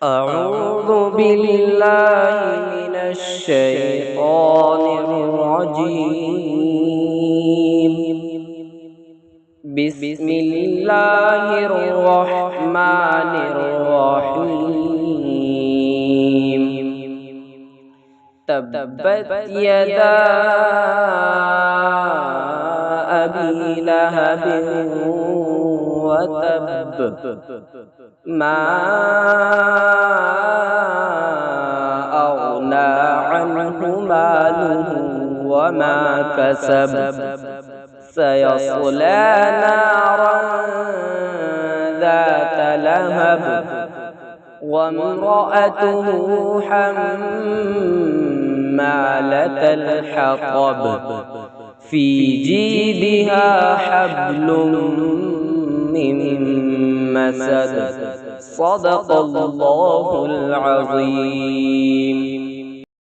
أعوذ بالله من الشيطان الرجيم. بسم الله الرحمن الرحيم. تبت يدا أبي لهب وتب، ما أغنى عنه ماله وما كسب، سيصلى نارا ذات لهب، وامرأته حمالة الحطب، في جيدها حبل من مسد. صدق الله العظيم.